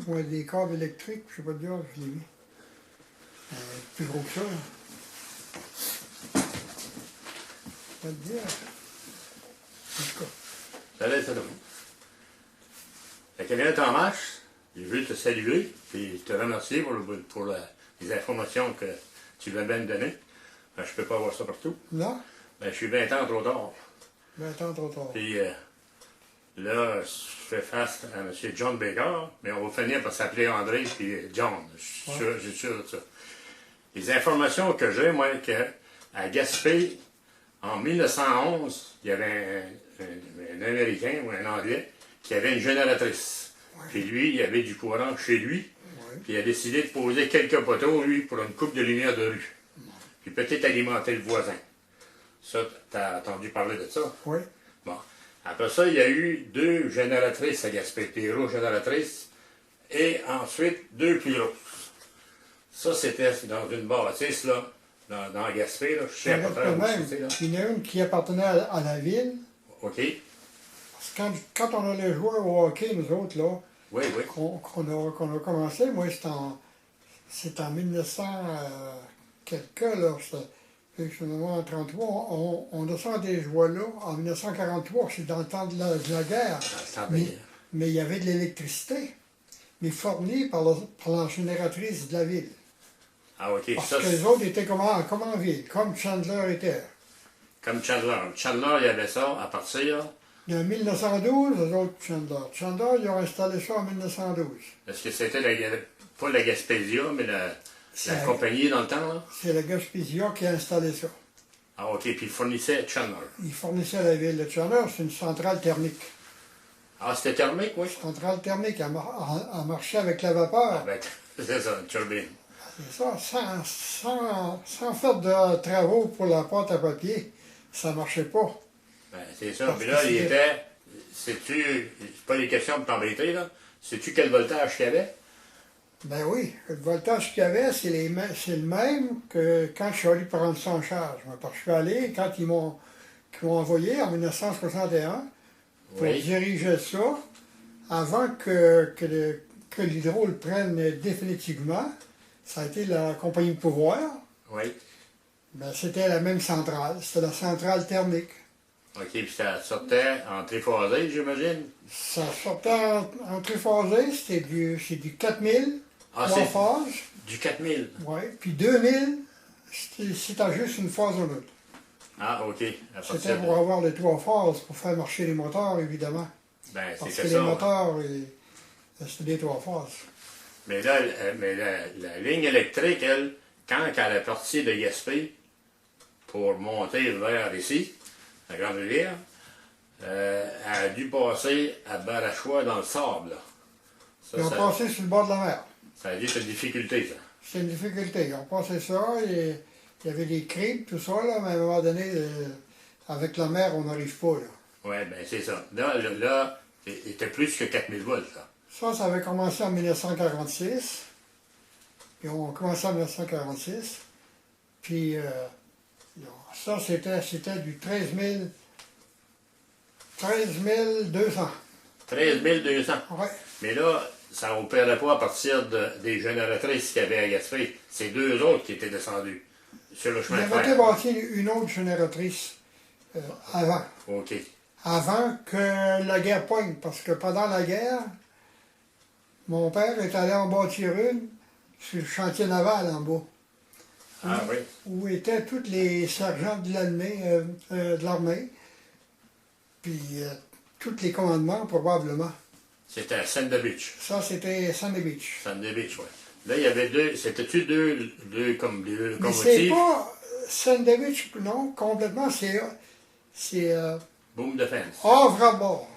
moi, des câbles électriques, je sais pas dire, je l'ai mis. Plus gros que ça, là. Pas te dire. En tout cas. Ça laisse ça. La camionnette en marche, je veux te saluer et te remercier pour les informations que tu viens de me donner. Ben, je peux pas avoir ça partout. Non? Ben, je suis 20 ans trop tard. 20 ans trop tard. Puis là, je fais face à M. John Baker, mais on va finir par s'appeler André puis John. Je suis sûr de ça. Les informations que j'ai, moi, qu'à Gaspé, en 1911, il y avait un Américain ou un Anglais qui avait une génératrice. Ouais. Puis lui, il avait du courant chez lui. Ouais. Puis il a décidé de poser quelques poteaux, lui, pour une coupe de lumière de rue. Puis peut-être alimenter le voisin. Ça, t'as entendu parler de ça? Oui. Bon. Après ça, il y a eu 2 génératrices à Gaspé, des grosses génératrices, et ensuite 2 plus grosses. Ça, c'était dans une bâtisse, là, dans Gaspé, là, je sais pas très où c'était, là. Il y en a une qui appartenait à la ville. OK. Parce que quand on allait jouer au hockey, nous autres, là, Oui, oui. qu'on a commencé, moi, c'est en 1900 quelque, là, je suis en 1933, on descendait jouer là, en 1943, c'est dans le temps de la guerre. Mais il y avait de l'électricité, mais fournie par la génératrice de la ville. Ah, OK. Parce que les autres étaient comme en ville, comme Chandler était. Comme Chandler. Chandler, il y avait ça à partir. En 1912, les autres Chandler. Chandler, ils ont installé ça en 1912. Est-ce que c'était pas la Gaspésia, mais la compagnie dans le temps, là? C'est la Gaspésia qui a installé ça. Ah, OK. Puis il fournissait Chandler. Il fournissait à la ville de Chandler, c'est une centrale thermique. Ah, c'était thermique, oui? Centrale thermique, elle marchait avec la vapeur. Ah, ben, c'est ça, une turbine. C'est ça, sans faire de travaux pour la pâte à papier, ça ne marchait pas. Ben, c'est ça. Puis là, il était. Sais-tu. C'est pas des questions pour t'embêter, là. Sais-tu quel voltage qu'il y avait? Ben oui, le voltage qu'il y avait, c'est le même que quand je suis allé prendre ça en charge. Parce que je suis allé, quand ils m'ont envoyé en 1961 pour diriger ça, avant que l'Hydro le prenne définitivement, ça a été la compagnie de pouvoir. Oui. Ben, c'était la même centrale, c'était la centrale thermique. OK, puis ça sortait en triphasé, j'imagine? Ça sortait en triphasé, c'est du 4000, 3 phases. Du 4000? Oui, puis 2000, c'était juste une phase ou l'autre. Ah, OK. C'était pour avoir les 3 phases, pour faire marcher les moteurs, évidemment. Ben, c'est parce ça. Que les moteurs, c'était des 3 phases. Mais là, la ligne électrique, elle, quand elle est partie de Gaspé pour monter vers ici, la Grande Rivière, elle a dû passer à Barachois dans le sable. Là. Ils ont passé sur le bord de la mer. Ça a dû être une difficulté, ça. C'est une difficulté. Ils ont passé ça, et il y avait des cribs, tout ça, là, mais à un moment donné, avec la mer, on n'arrive pas. Oui, bien c'est ça. Là, il était plus que 4000 volts, là. Ça avait commencé en 1946. Puis on a commencé en 1946. Puis ça, c'était du 13 200. 13 200? Oui. Mais là, ça n'opérait pas à partir des génératrices qu'il y avait à Gaspé. C'est 2 autres qui étaient descendus sur le chemin de fer. Il avait bâti une autre génératrice avant. OK. Avant que la guerre poigne. Parce que pendant la guerre, mon père est allé en bâtir une sur le chantier naval en bas. Ah oui. Où étaient tous les sergents de l'armée, puis tous les commandements probablement. C'était à Sandy Beach. Ça, c'était Sandy Beach. Sandy Beach, oui. Là, il y avait c'était-tu deux comme des locomotives? Mais c'est pas Sandy Beach, non, complètement, c'est Boom Defense. Havre à bord.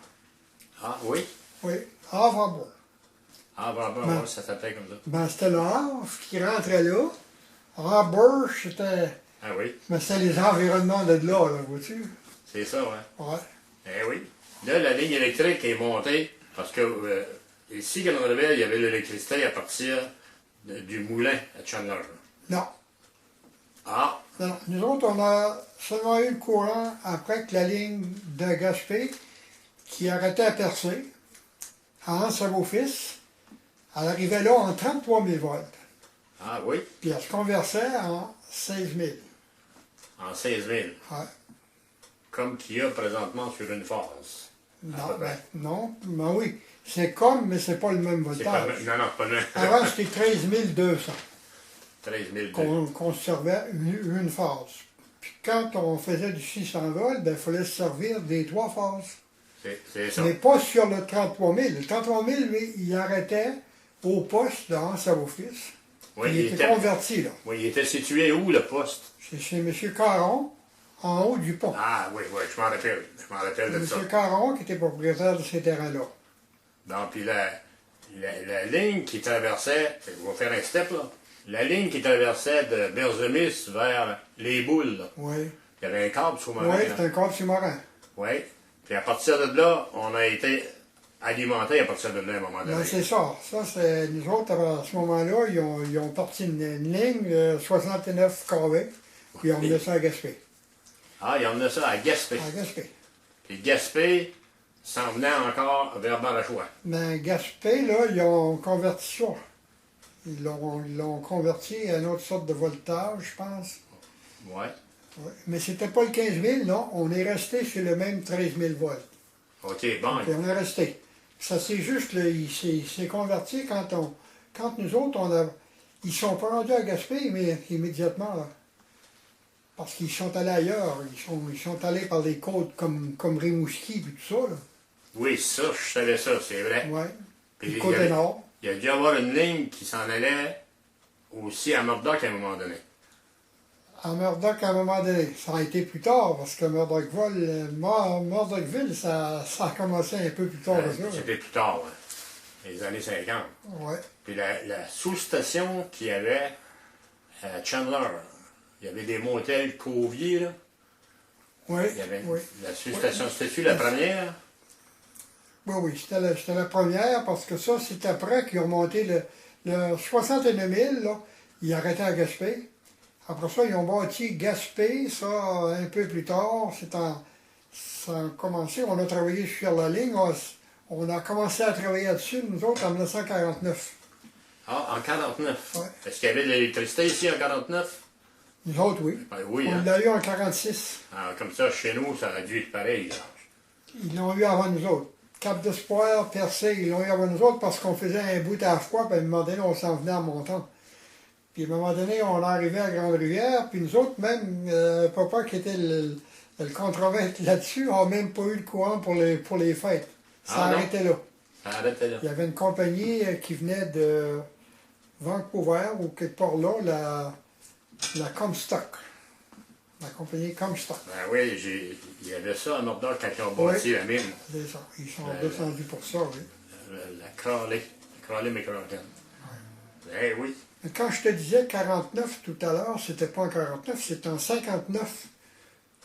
Ah oui? Oui, Havre à bord. Havre à bord, ben, ça s'appelait comme ça. Ben, c'était le Havre qui rentrait là. Havre, c'était... Ah oui? Mais c'était les environnements de là, vois-tu? C'est ça, oui. Ouais. Eh oui. Là, la ligne électrique est montée parce que ici, quand on arrivait, il y avait l'électricité à partir du moulin à Chandler. Non. Ah! Non, nous autres, on a seulement eu le courant après que la ligne de Gaspé, qui arrêtait à percer, à Anse-à-Beaufils, Elle arrivait là en 33 000 volts. Ah oui? Puis elle se conversait en 16 000. En 16 000. Ouais. Comme qu'il y a présentement sur une phase. Non, ben oui. C'est comme, mais c'est pas le même C'est pas voltage. non, pas le même. Avant, c'était 13 200 13 000. qu'on servait une phase. Puis quand on faisait du 600 volts, ben, il fallait se servir des 3 phases. C'est ça. Mais pas sur le 33 000. Le 33 000, lui, il arrêtait au poste dans sa office. Oui, il était converti, là. Oui, il était situé où, le poste? C'est chez M. Caron, en haut du pont. Ah oui, oui, je m'en rappelle. Je m'en rappelle de ça. M. Caron, qui était propriétaire de ces terrains-là. Donc, puis la ligne qui traversait, je vais faire un step, là. La ligne qui traversait de Berzemis vers les Boules, là. Oui. Il y avait un câble sous-marin. Oui, c'est un câble sous-marin. Oui. Puis à partir de là, on a été alimenté à partir de là, à un moment donné. Ben, c'est ça. Ça, c'est nous autres, à ce moment-là, ils ont parti une ligne 69 kV, puis ils ont mis ça à Gaspé. Ah, il y en a ça à Gaspé. À Gaspé. Puis Gaspé s'en venait encore vers Barachois. Mais Gaspé, là, ils ont converti ça. Ils l'ont converti à une autre sorte de voltage, je pense. Oui. Ouais. Mais c'était pas le 15 000, non. On est resté sur le même 13 000 volts. OK, bon. Donc, on est resté. Ça, c'est juste, là, il s'est converti quand nous autres, ils sont pas rendus à Gaspé mais immédiatement, là. Parce qu'ils sont allés ailleurs. Ils sont allés par des côtes comme Rimouski et tout ça, là. Oui, ça, je savais ça, c'est vrai. Ouais. Puis Le côté nord. Il y a dû y avoir une ligne qui s'en allait aussi à Murdoch à un moment donné. À Murdoch, à un moment donné. Ça a été plus tard, parce que Murdochville, ça a commencé un peu plus tard que ça. C'était plus tard, hein, les années 50. Ouais. Puis la sous-station qu'il y avait à Chandler, il y avait des motels Covier, là. Oui, Il y avait oui. la sous-station, c'était-tu la première? Oui, oui, c'était la première, parce que ça, c'est après qu'ils ont monté le 61 000, là, ils arrêtaient à Gaspé. Après ça, ils ont bâti Gaspé, ça, un peu plus tard. Ça a commencé, on a travaillé sur la ligne, on a commencé à travailler là-dessus, nous autres, en 1949. Ah, en 49? Ouais. Est-ce qu'il y avait de l'électricité ici en 49? Nous autres, oui. Ben oui, On hein. l'a eu en 46. Ah, comme ça, chez nous, ça a dû être pareil, là. Ils l'ont eu avant nous autres. Cap d'Espoir, Percé, ils l'ont eu avant nous autres parce qu'on faisait un bout à la fois, puis à un moment donné, on s'en venait en montant. Puis à un moment donné, on arrivait à Grande-Rivière, puis nous autres, même, papa qui était le contremaître là-dessus, n'a même pas eu le courant pour les fêtes. Ça arrêtait là. Ça arrêtait là. Il y avait une compagnie qui venait de Vancouver, ou quelque part là, la Comstock. La compagnie Comstock. Ben oui, il y avait ça à Murdoch quand ils ont bâti la mine. C'est ça. Ils sont descendus pour ça, oui. La Crowley. Crowley McCracken. Eh oui. Mais quand je te disais 49 tout à l'heure, c'était pas en 49, c'est en 59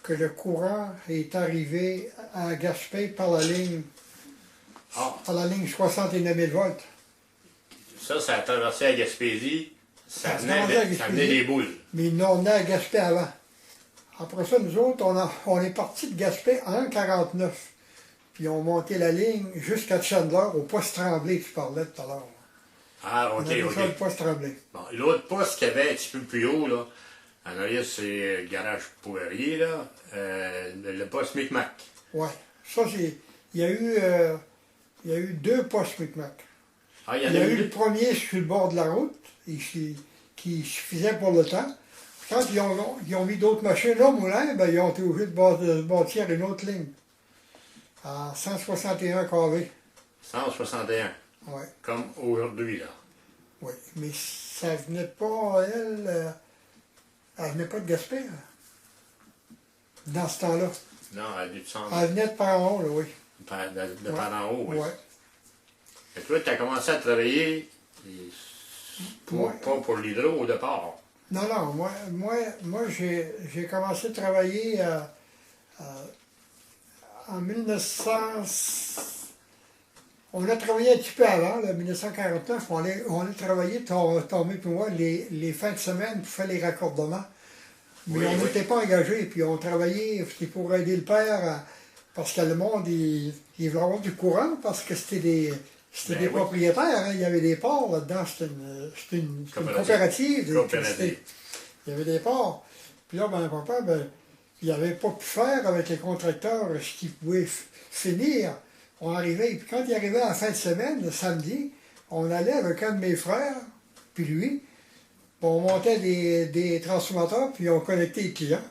que le courant est arrivé à Gaspé par la ligne 69 000 volts. Ça a traversé à Gaspésie. Ça venait des boules. Mais ils n'en venaient à Gaspé avant. Après ça, nous autres, on est partis de Gaspé en 49. Puis on monté la ligne jusqu'à Chandler, au poste Tremblay que tu parlais tout à l'heure. Ah, OK, on a OK. ça, le poste Tremblay. Bon, l'autre poste qu'il y avait un petit peu plus haut, là, en arrière, c'est le garage Poirier, là, le poste Micmac. Oui. Ça, il y a eu 2 postes Micmac. Ah, Il y a eu le premier sur le bord de la route, qui suffisait pour le temps. Quand ils ont mis d'autres machines au moulin, ben, ils ont été obligés de bâtir une autre ligne. À 161 kV. 161. Oui. Comme aujourd'hui, là. Oui. Mais ça venait pas, elle venait pas de Gaspé, hein, dans ce temps-là. Non, elle a dû descendre. Elle venait de par en haut, là, oui. De par en haut, oui. Oui. Et toi, tu as commencé à travailler, pas pour l'hydro au départ. Non, non, moi j'ai commencé à travailler en 1900. On a travaillé un petit peu avant, là, 1949, on a travaillé, Tommy et moi, les fins de semaine pour faire les raccordements. Mais Oui, on oui. n'était pas engagés, puis on travaillait, c'était pour aider le père, parce que le monde, il voulait avoir du courant, parce que c'était C'était Ben des oui. propriétaires, hein, il y avait des ports là-dedans, c'était une coopérative d'électricité. Il y avait des ports. Puis là, ben, papa, ben, il n'avait pas pu faire avec les contracteurs ce qu'il pouvait finir. On arrivait, puis quand il arrivait à la fin de semaine, le samedi, on allait avec un de mes frères, puis lui, puis on montait des transformateurs, puis on connectait les clients.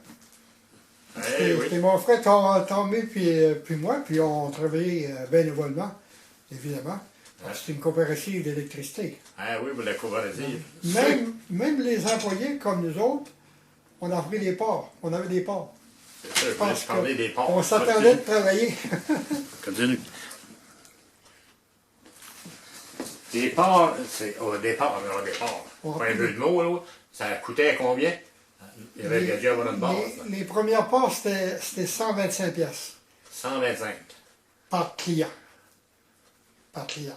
C'était mon frère Tommy, puis moi, puis on travaillait bénévolement, évidemment. C'était une coopérative d'électricité. Ah oui, pour la coopérative. Même les employés comme nous autres, on a pris des ports. On avait des ports. C'est ça, je voulais te parler des ports. On s'attendait de travailler. Continue. Des ports, c'est au départ, pas un peu de mots, là. Ça coûtait combien? Il y avait déjà une base. Les premières ports, c'était 125 pièces 125. par client. Par client.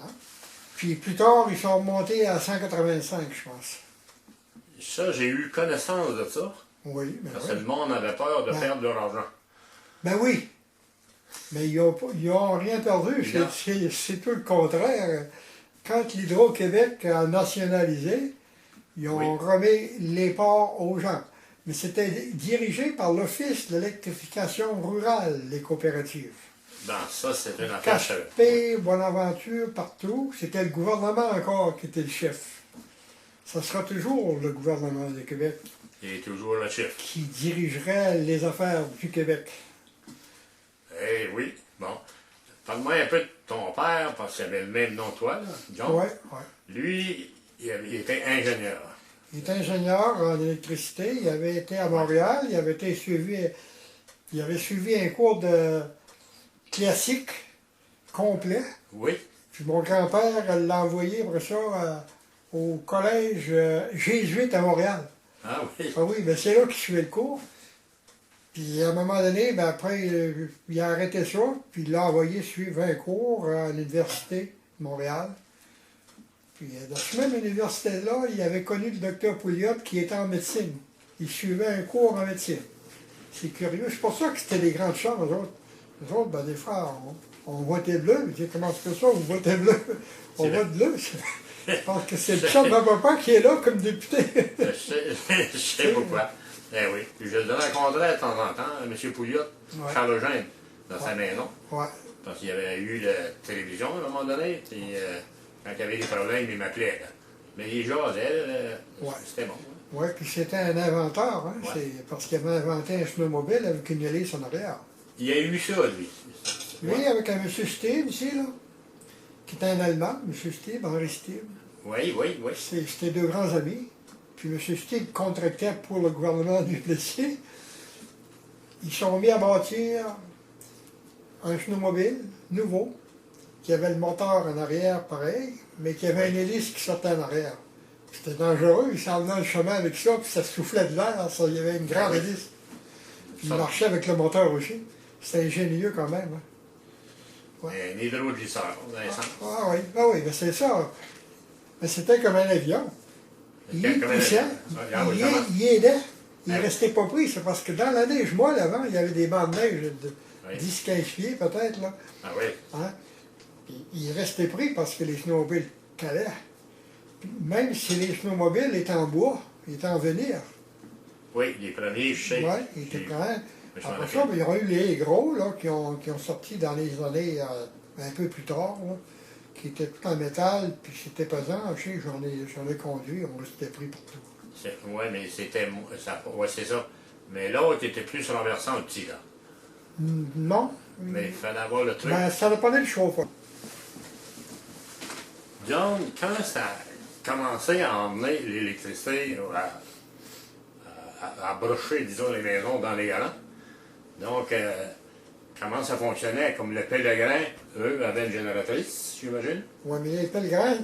Puis plus tard, ils sont montés à 185, je pense. Ça, j'ai eu connaissance de ça. Oui, mais Parce oui. que le monde avait peur de perdre leur argent. Ben oui. Mais ils n'ont rien perdu. C'est tout le contraire. Quand l'Hydro-Québec a nationalisé, ils ont remis les ports aux gens. Mais c'était dirigé par l'Office de l'électrification rurale, les coopératives. Bon, ça, c'est une affaire. Caspé, Bonaventure, partout. C'était le gouvernement encore qui était le chef. Ça sera toujours le gouvernement du Québec Il est toujours le chef. qui dirigerait les affaires du Québec. Eh oui, bon. Parle-moi un peu de ton père, parce qu'il avait le même nom que toi, là, John. Oui, oui. Lui, il était ingénieur. Il est ingénieur en électricité. Il avait été à Montréal. Il avait suivi un cours de classique complet. Oui. Puis mon grand-père l'a envoyé après ça au collège jésuite à Montréal. Ah oui. Ah oui, ben c'est là qu'il suivait le cours. Puis à un moment donné, ben après, il a arrêté ça, puis il l'a envoyé suivre un cours à l'Université de Montréal. Puis dans cette même université-là, il avait connu le docteur Pouliot qui était en médecine. Il suivait un cours en médecine. C'est curieux. C'est pour ça que c'était des grandes chances, eux autres. Eux autres, ben des fois, on votait bleu. Je dis, comment c'est ça, vous votez bleu? On vote bleu. Je pense que c'est le chum de ma papa qui est là comme député. Je sais pourquoi. Eh oui. Puis je le rencontrais de temps en temps, M. Pouliot, Charles Eugène, dans sa maison. Ouais. Parce qu'il y avait eu la télévision à un moment donné, puis quand il y avait des problèmes, il m'appelait. Mais il jasait, c'était bon. Oui, puis c'était un inventeur, hein? Ouais. Parce qu'il avait inventé un snowmobile avec une hélice en arrière. Il a eu ça, lui. Lui, avec un M. Steve ici, là, qui était un Allemand, M. Steve, Henri Steve. Oui. C'était deux grands amis. Puis M. Steve contractait pour le gouvernement du Plessis. Ils sont mis à bâtir un snowmobile nouveau, qui avait le moteur en arrière pareil, mais qui avait une hélice qui sortait en arrière. C'était dangereux, il s'en venait le chemin avec ça, puis ça soufflait de l'air, il y avait une grande hélice. Puis il marchait avec le moteur aussi. C'était ingénieux quand même. Hein. Ouais. Un hydroglisseur, oui, ben c'est ça. Mais c'était comme un avion. Il poussait, il aidait. Il ne restait pas pris, c'est parce que dans la neige molle avant, il y avait des bancs de neige de 10-15 pieds peut-être. Là. Ah oui. Hein? Il restait pris parce que les snowmobiles calaient. Puis même si les snowmobiles étaient en bois, ils étaient en venir. Oui, les premiers, je sais. Oui, ils étaient prêts. Après ça, il y aura eu les gros là, qui ont sorti dans les années un peu plus tard, là, qui étaient tout en métal, puis c'était pesant. Je sais, j'en ai conduit, on restait pris partout. Oui, mais c'était. Oui, c'est ça. Mais l'autre était plus renversant, le petit, là. Non. Mais il fallait avoir le truc. Ben, ça dépendait du chauffeur. John, quand ça a commencé à emmener l'électricité à brocher, disons, les maisons dans les rangs, donc, comment ça fonctionnait? Comme le Pellegrin, eux, avaient une génératrice, j'imagine? Oui, mais les Pellegrins,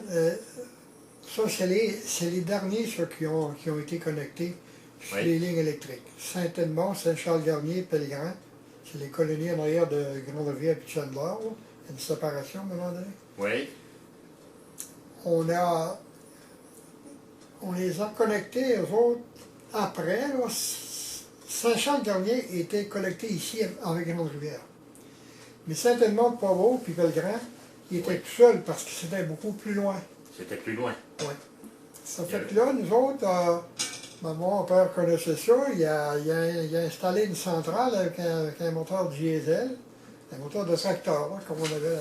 ça, c'est les derniers ceux qui ont été connectés sur les lignes électriques. Saint-Edmond, Saint-Charles-Garnier, Pellegrin, c'est les colonies en arrière de Grande-Rivière et de Chandler. Il y a une séparation à un moment donné. Oui. On les a connectés, eux autres, après. Là, Saint-Charles-Garnier était connecté ici avec Grande-Rivière. Mais Saint-Edmond, Poivreau puis Pellegrin il était Oui. tout seul parce que c'était beaucoup plus loin. C'était plus loin. Oui. Ça fait que là, nous autres, mon père connaissait ça, il a installé une centrale avec un moteur diesel, un moteur de tracteur, là, comme on avait.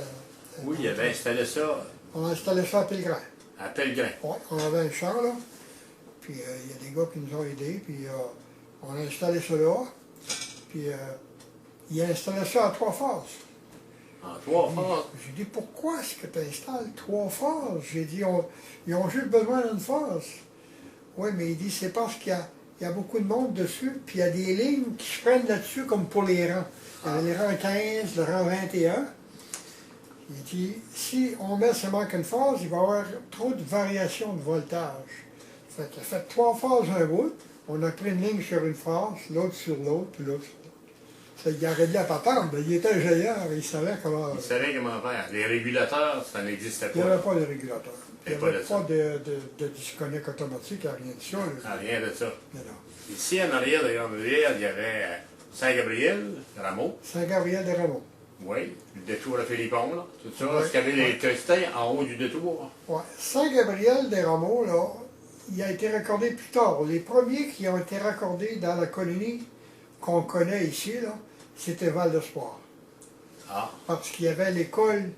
Oui, il avait installé ça On a installé ça à Pellegrin. à Pellegrin. Oui, on avait un champ, là. Puis il y a des gars qui nous ont aidés, puis on a installé ça là. Puis il a installé ça à 3 phases. En 3 phases. J'ai dit, pourquoi est-ce que tu installes 3 phases? J'ai dit, ils ont juste besoin d'une phase. Oui, mais il dit, c'est parce qu'il y a beaucoup de monde dessus, puis il y a des lignes qui se prennent là-dessus comme pour les rangs. Il y avait les rangs 15, le rang 21. Il dit, si on met seulement qu'une phase, il va y avoir trop de variations de voltage. Fait qu'il a fait 3 phases un bout. On a pris une ligne sur une phase, l'autre sur l'autre, puis l'autre sur l'autre. Ça, il a réglé la patente, mais il était ingénieur, il savait comment. Il savait comment faire. Les régulateurs, ça n'existait Il n'y pas. avait pas de régulateur. Il n'y pas avait de pas de disconnect automatique, rien de ça. Là. Ah, rien de ça. Mais non. Ici, en arrière de Grande-Rivière, il y avait Saint-Gabriel, Rameau. Saint-Gabriel-des-Rameaux. Oui, le détour à Philippon, là. Tout ça. Oui. Est-ce qu'il y avait l'électricité en haut du détour? Ouais. Saint-Gabriel-des-Rameaux, là, il a été raccordé plus tard. Les premiers qui ont été raccordés dans la colonie qu'on connaît ici, là, c'était Val-d'Espoir. Ah, Parce qu'il y avait l'école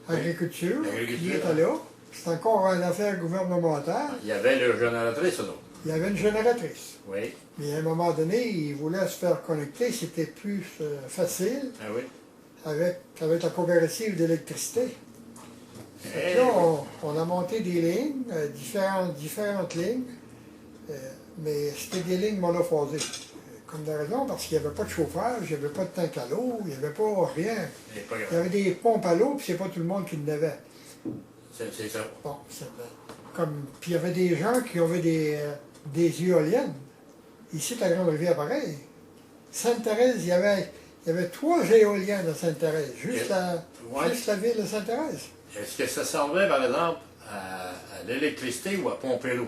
agriculture qui était là. C'est encore une affaire gouvernementale. il y avait le génératrice, là. Il y avait une génératrice. Oui. Mais à un moment donné, il voulait se faire connecter. C'était plus facile Ah oui. avec la coopérative d'électricité. Eh, Là, on a monté des lignes, différentes lignes, mais c'était des lignes monophasées. Comme de raison, parce qu'il n'y avait pas de chauffage, il n'y avait pas de tank à l'eau, il n'y avait pas rien. c'est pas Il y grave. avait des pompes à l'eau, puis c'est pas tout le monde qui en avait. C'est ça. Bon, puis il y avait des gens qui avaient des éoliennes. Ici, à Grande-Rivière, pareil. Sainte-Thérèse, il y avait 3 éoliennes à Sainte-Thérèse, juste la ville de Sainte-Thérèse. Est-ce que ça servait, par exemple, à l'électricité ou à pomper l'eau?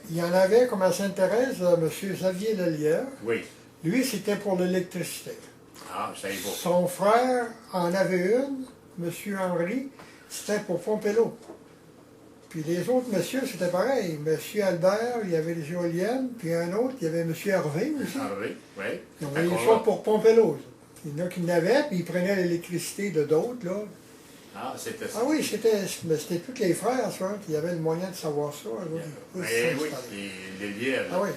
Il y en avait, comme à Sainte-Thérèse, M. Xavier Lelière. Oui. Lui, c'était pour l'électricité. Ah, je savais pas. Son frère en avait une, M. Henry, c'était pour pomper l'eau. Puis les autres messieurs, c'était pareil. M. Albert, il y avait les éoliennes, puis un autre, il y avait M. Hervé aussi. Hervé, oui. Ils ont mis les choses pour pomper l'eau. Il y en a qui n'avaient, puis ils prenaient l'électricité de d'autres, là. Ah, c'était ça. Ah oui, c'était tous les frères, ça, qui avaient le moyen de savoir ça. Oui, oui, les liens. Ah oui.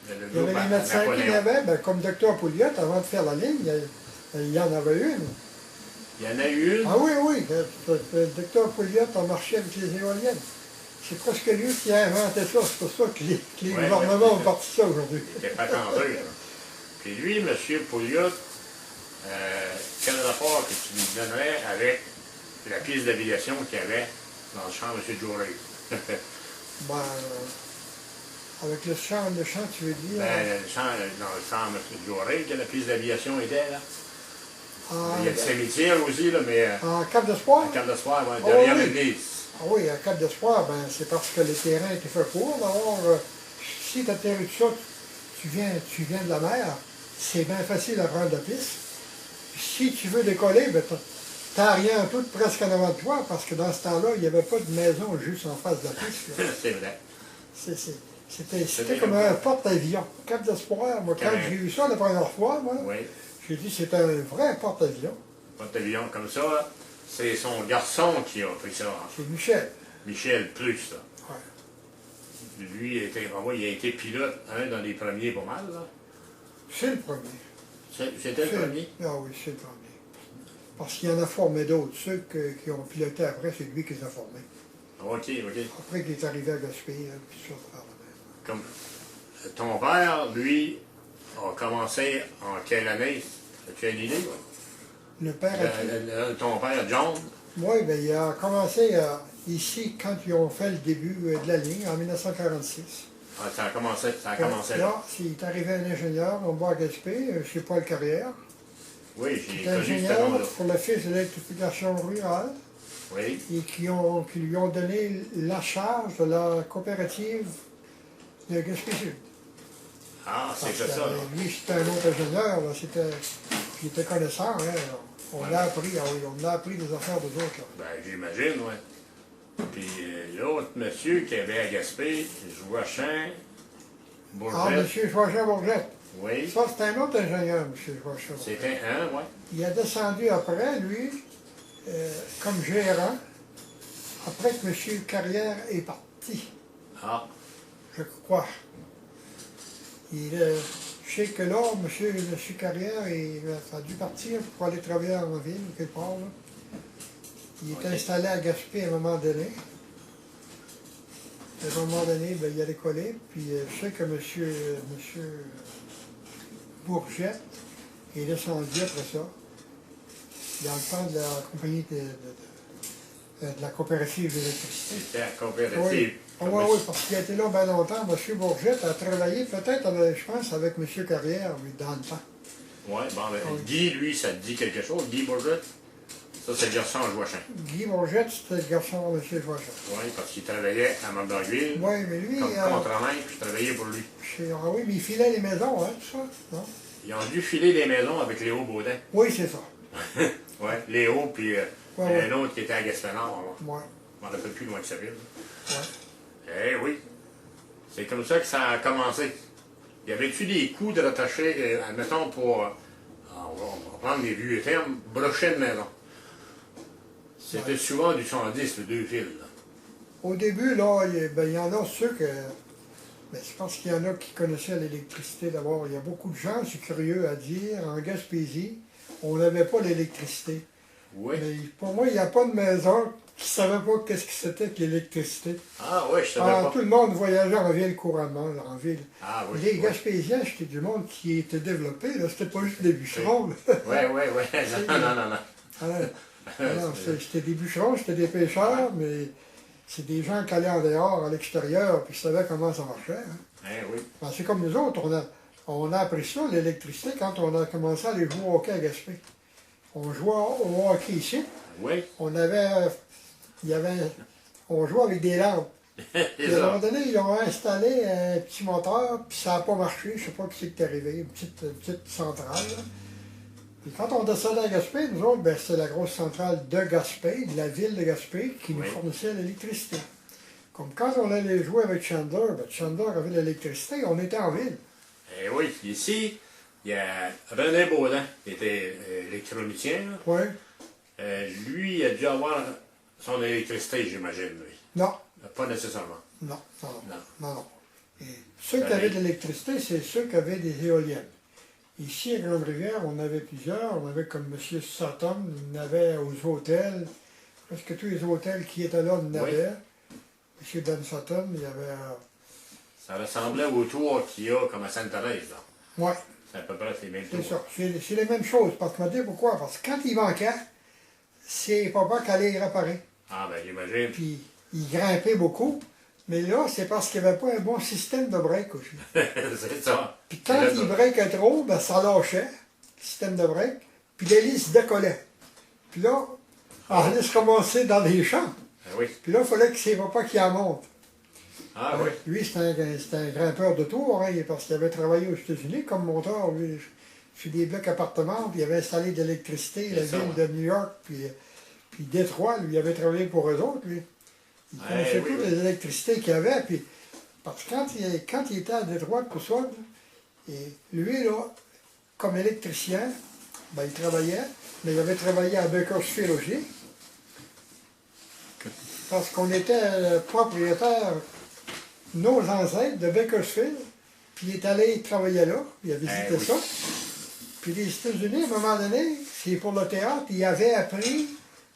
Le Il y groupe avait les médecins qui Napoléon. l'avaient, ben, comme Dr Pouliot, avant de faire la ligne, il y en avait une. Il y en a eu une. Ah oui, oui, le Dr Pouliot a marché avec les éoliennes. C'est presque lui qui a inventé ça, c'est pour ça que les Ouais, gouvernements ont parti ça aujourd'hui. Il n'était pas tendu. Puis lui, M. Pouliot, quel rapport que tu lui donnerais avec la piste d'aviation qu'il y avait dans le champ de M. Jourey? Ben, avec le champ, tu veux dire? Ben, dans le champ de M. Jourey, que la piste d'aviation était, là. Il y a le cimetière aussi, là, mais En Cap d'Espoir? à Cap de Soir, Oh, derrière oui. l'église. Ah oui, à Cap d'Espoir, ben, c'est parce que le terrain était fait pour. D'abord, si tu atterris tout ça, tu viens de la mer, c'est bien facile à prendre la piste. Si tu veux décoller, ben, t'as rien tout presque en avant de toi, parce que dans ce temps-là, il n'y avait pas de maison juste en face de la piste. Là. C'est vrai. C'était comme un porte-avions. Cap d'Espoir, moi, quand j'ai eu ça la première fois, moi, Oui. j'ai dit c'était un vrai porte-avions. Porte-avions comme ça, c'est son garçon qui a pris ça. C'est Michel. Michel Plus, là. Ouais. Lui, il a été pilote, dans les premiers pas mal, là. C'est le premier. C'était le premier? Ah oui, c'est le premier. Parce qu'il en a formé d'autres. Ceux qui ont piloté après, c'est lui qui les a formés. OK, OK. Après qu'il est arrivé à Gaspé, puis ça, par la même. Comme ton père, lui, a commencé en quelle année? As-tu une idée? Le père a Ton père, John? Oui, bien, il a commencé ici quand ils ont fait le début de la ligne, en 1946. Ah, ça a commencé là. Là, il est arrivé un ingénieur au bois Gaspé, chez Paul Carrière. Oui, Il j'ai est connu ce ingénieur nom-là. pour l'Office de l'électrification rurale Oui. et qui lui ont donné la charge de la coopérative de Gaspé Sud. Ah, c'est Parce ça, que, là. lui, c'était un autre ingénieur, là, il était connaissant. Hein, On a appris, ah oui, on a appris des affaires des autres, là. Ben, j'imagine, oui. Puis l'autre monsieur qui avait à Gaspé, Joachim Bourget. Ah, M. Joachim Bourget. Oui. Ça, c'est un autre ingénieur, M. Joachim Bourget. C'était un, oui. Il a descendu après, lui, comme gérant, après que M. Carrière est parti, Ah, je crois. Je sais que là, M. Carrière a dû partir pour aller travailler en ville, quelque part, là. Il est installé à Gaspé à un moment donné. À un moment donné, ben, il a décollé. Puis je sais que M. Bourget est descendu après ça, dans le temps de la compagnie de la coopérative d'électricité. c'était à coopérative. Oui. Ah, oui, parce qu'il a été là bien longtemps. M. Bourget a travaillé peut-être, je pense, avec M. Carrière, mais dans le temps. Oui, bon, ben, Oui. Guy, lui, ça te dit quelque chose, Guy Bourget? Ça, c'est le garçon à Joachim. Guy Bourget, c'était le garçon de M. Joachim. Oui, parce qu'il travaillait à Montarville. Oui, mais lui, Comme contre-maître, puis je travaillais pour lui. ah oui, mais il filait les maisons, hein, tout ça, non? Ils ont dû filer des maisons avec Léo Baudin. Oui, c'est ça. Oui, Léo, puis Ouais, un autre qui était à Gaspénard. Oui, Je m'en rappelle plus loin de sa ville. oui. Eh oui. C'est comme ça que ça a commencé. Y avait-tu des coups de rattacher, admettons, pour, on va prendre des vieux termes, brocher de maison? C'était souvent du 110, le 2 fils. Là. Au début, là, il y en a ceux que... Mais je pense qu'il y en a qui connaissaient l'électricité d'abord. Il y a beaucoup de gens, c'est curieux à dire, en Gaspésie, on n'avait pas l'électricité. Oui. Mais pour moi, il n'y a pas de maison qui ne savait pas qu'est-ce que c'était que l'électricité. Ah oui, je savais pas. Tout le monde voyageait en ville couramment, là, en ville. Ah oui. Les oui. Gaspésiens, c'était du monde qui était développé, là. C'était pas juste des bûcherons, là. Oui, oui, oui. Non. Alors, c'était des bûcherons, c'était des pêcheurs, mais c'est des gens qui allaient en dehors, à l'extérieur, puis savaient comment ça marchait. Hein. Eh oui. Ben, c'est comme nous autres, on a appris ça, l'électricité, quand on a commencé à aller jouer au hockey à Gaspé. On jouait au hockey ici. Oui. On jouait avec des lampes. Puis à un moment donné, ils ont installé un petit moteur, puis ça n'a pas marché, je ne sais pas ce qui est arrivé, une petite centrale. Là. Puis quand on descendait à Gaspé, nous autres, ben, c'était la grosse centrale de Gaspé, de la ville de Gaspé, qui nous fournissait l'électricité. Comme quand on allait jouer avec Chandler, ben, Chandler avait l'électricité, on était en ville. Eh oui, ici, il y a René Baudin, qui était électronicien. Là. Oui. Lui, il a dû avoir son électricité, j'imagine, lui. Non. Pas nécessairement. Non. Non. Et ceux qui avaient de l'électricité, c'est ceux qui avaient des éoliennes. Ici, à Grande-Rivière, on avait plusieurs. On avait comme M. Sutton, il en avait aux hôtels. Presque tous les hôtels qui étaient là, il en avait. M. Dan Sutton, il y avait... Ça ressemblait au tour qu'il y a comme à Sainte-Thérèse, là. Oui. C'est à peu près les mêmes C'est tours. ça. C'est les mêmes choses. Parce que je me dis pourquoi? Parce que quand il manquait, c'est papa qui allait y réparer. Ah, ben j'imagine. Puis il grimpait beaucoup. Mais là, c'est parce qu'il n'y avait pas un bon système de break aussi. C'est ça. Puis quand il breakait trop, ben, ça lâchait, le système de break. Puis l'hélice se décollait. Puis là, on allait se ramasser dans les champs. Ah oui. Puis là, il fallait que c'est papa qui en monte. Ah oui. Lui, c'était un grimpeur de tour, hein, parce qu'il avait travaillé aux États-Unis comme monteur, lui, sur des blocs appartements, puis il avait installé de l'électricité, la ville de New York, puis Détroit, lui, il avait travaillé pour eux autres, lui. Il connaissait toutes les électricités qu'il y avait, puis parce que quand il était à Détroit, pour ça, et lui, là, comme électricien, ben, il travaillait, mais il avait travaillé à Bakersfield aussi, parce qu'on était propriétaire, nos ancêtres de Bakersfield, puis il est allé travailler là, il a visité ça. Puis les États-Unis, à un moment donné, c'est pour le théâtre, il avait appris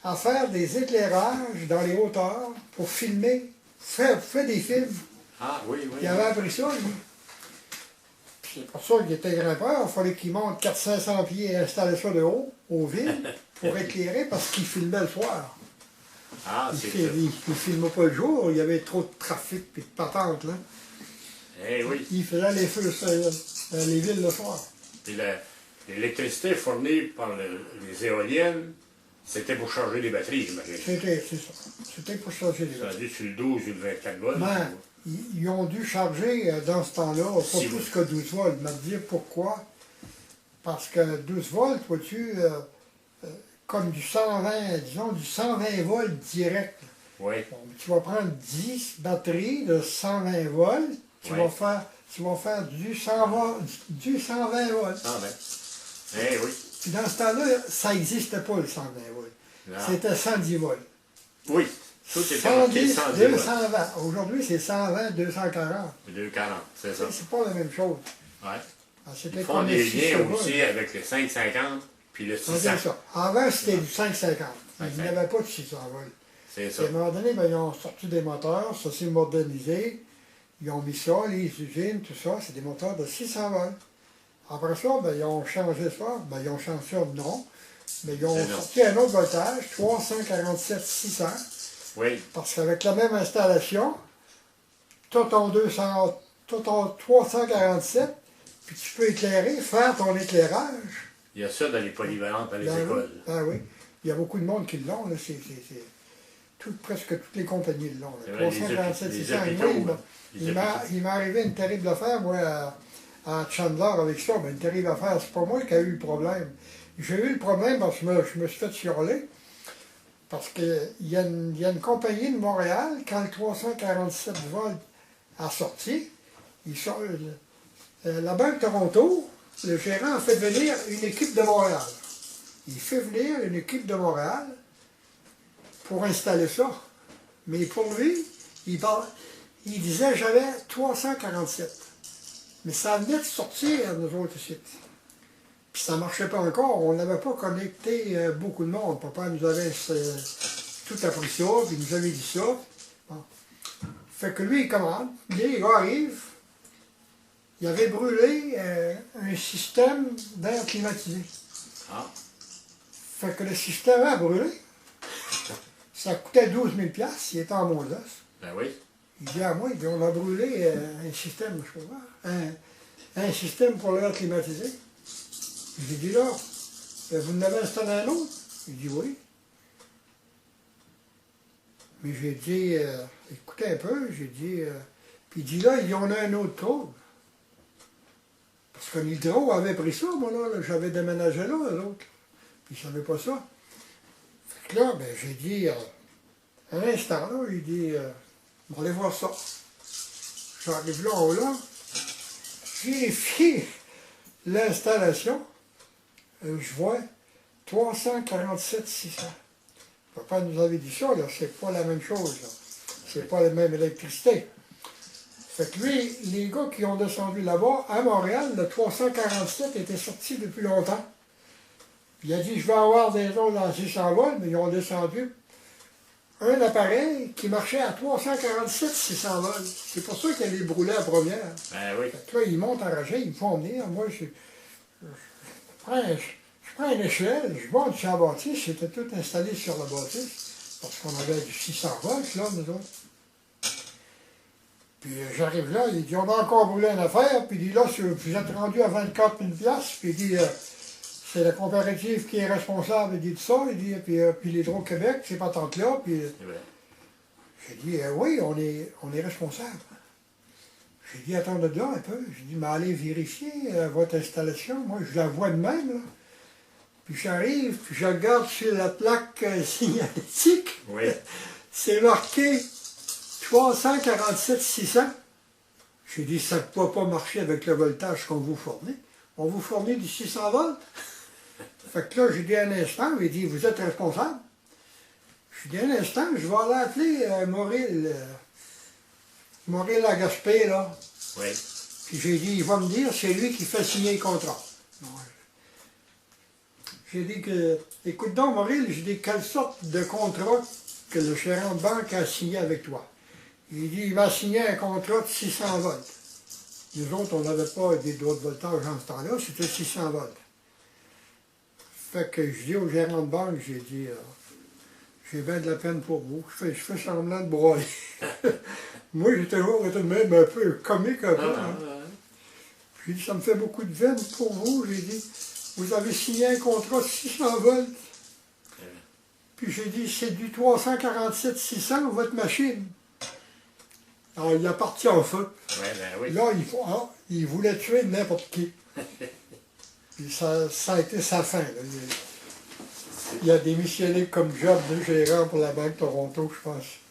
à faire des éclairages dans les hauteurs pour filmer, faire des films. Ah oui. Il avait appris ça, lui. Puis c'est pour ça qu'il était grimpeur, il fallait qu'il monte 400-500 pieds et installer ça de haut, aux villes, pour éclairer, parce qu'il filmait le soir. Ah, c'est ça. Il ne filmait pas le jour, il y avait trop de trafic et de patentes, là. Eh oui. Il faisait les feux dans les villes le soir. Puis l'électricité fournie par les éoliennes, c'était pour charger les batteries, j'imagine. C'est ça. C'était pour charger les Ça a batteries. dû sur le 12 ou le 24 volts. Ben, ils ont dû charger dans ce temps-là, pas Si plus que 12 volts. Je vais te dire pourquoi. Parce que 12 volts, vois-tu, comme du 120, disons du 120 volts direct. Oui. Bon, tu vas prendre 10 batteries de 120 volts, tu vas faire du 120 volts. 120. Eh oui. Puis dans ce temps-là, ça n'existait pas le 120 volts. Non. C'était 110 volts. Oui. Tout était marqué 110, 110 220. Aujourd'hui, c'est 120, 240. 240, c'est ça. C'est pas la même chose. Ouais. C'était Ils font comme des le 6 liens volts. aussi avec le 550 puis le 600. C'est ça. Avant, c'était du 550. Il 550. n'y avait pas de 600 volts. C'est Puis ça. à un moment donné, ben, ils ont sorti des moteurs, ça s'est modernisé. Ils ont mis ça, les usines, tout ça, c'est des moteurs de 600 volts. Après ça, ben, ils ont changé ça. Ben, ils ont changé ça, non. Mais ils ont C'est non. sorti un autre voltage, 347 600. Oui. Parce qu'avec la même installation, tu as ton 347, puis tu peux éclairer, faire ton éclairage. Il y a ça dans les polyvalentes, dans les écoles. Ben oui. Il y a beaucoup de monde qui l'ont. Là. Presque toutes les compagnies l'ont. C'est vrai, 347 les 600. hôpitaux, Et moi, les il m'est arrivé une terrible affaire, moi, à Chandler avec ça. Ben, une terrible affaire. C'est pas moi qui ai eu le problème. J'ai eu le problème parce que je me suis fait surler. Parce qu'il y a une compagnie de Montréal, quand le 347 volts a sorti, la Banque Toronto, le gérant a fait venir une équipe de Montréal. Il fait venir une équipe de Montréal pour installer ça. Mais pour lui, il disait j'avais 347. Mais ça venait de sortir, nous autres ici. Puis ça ne marchait pas encore, on n'avait pas connecté beaucoup de monde. Papa nous avait tout appris ça, puis il nous avait dit ça. Bon. Fait que lui, il commande, les gars arrivent, il avait brûlé un système d'air climatisé. Ah. Fait que le système a brûlé. Ça coûtait 12 000 $, il était en Mondos. Ben oui. Il dit à moi, il dit, on a brûlé un système, je sais pas, un système pour l'air climatisé. J'ai dit là, vous en avez installé un autre? Il dit oui. Mais j'ai dit, écoutez un peu, j'ai dit, puis il dit là, il y en a un autre code. Parce que l'hydro avait pris ça, moi là j'avais déménagé là, l'autre. Puis il ne savait pas ça. Fait que là, ben, j'ai dit, un instant là, il dit, on va aller voir ça. J'arrive là, en haut là, vérifie l'installation. Je vois 347 600. Papa nous avait dit ça, là, c'est pas la même chose, là. C'est pas la même électricité. Fait que lui, les gars qui ont descendu là-bas, à Montréal, le 347 était sorti depuis longtemps. Puis il a dit, je vais avoir des autres dans 600 volts, mais ils ont descendu un appareil qui marchait à 347 600 volts. C'est pour ça qu'elle est brûlée à première. Ben oui. Fait que là, ils montent en ragé, ils me font venir. Moi, je prends une échelle, je monte sur la bâtisse, c'était tout installé sur la bâtisse, parce qu'on avait du 600 volts, là, nous autres. Puis j'arrive là, il dit, on a encore brûlé une affaire, puis il dit, là, vous êtes rendu à 24 000 $, puis il dit, c'est la coopérative qui est responsable, il dit de ça, il dit, puis l'Hydro-Québec, c'est pas tant que là, puis j'ai dit, oui, on est responsable. J'ai dit, attendez là un peu. J'ai dit, mais allez vérifier votre installation. Moi, je la vois de même, là. Puis j'arrive, puis je regarde sur la plaque signalétique. Oui. C'est marqué 347 600. J'ai dit, ça ne peut pas marcher avec le voltage qu'on vous fournit. On vous fournit du 600 volts. Fait que là, j'ai dit un instant, il dit, vous êtes responsable. J'ai dit un instant, je vais aller appeler Maurice Lagaspé, là. Oui. Puis j'ai dit, il va me dire, c'est lui qui fait signer le contrat. J'ai dit que, écoute donc, Maurice, j'ai dit, quelle sorte de contrat que le gérant de banque a signé avec toi? Il dit, il m'a signé un contrat de 600 volts. Nous autres, on n'avait pas des droits de voltage en ce temps-là, c'était 600 volts. Fait que je dis au gérant de banque, j'ai dit, j'ai bien de la peine pour vous, je fais semblant de broyer. Moi, j'ai toujours été même un peu comique un peu. Hein. J'ai dit, ça me fait beaucoup de veine pour vous. J'ai dit, vous avez signé un contrat de 600 volts. Puis j'ai dit, c'est du 347 600 votre machine. Alors, il a parti en feu. Ouais, ben oui. Là, il voulait tuer n'importe qui. Puis ça a été sa fin. Là. Il a démissionné comme job de gérant pour la Banque Toronto, je pense.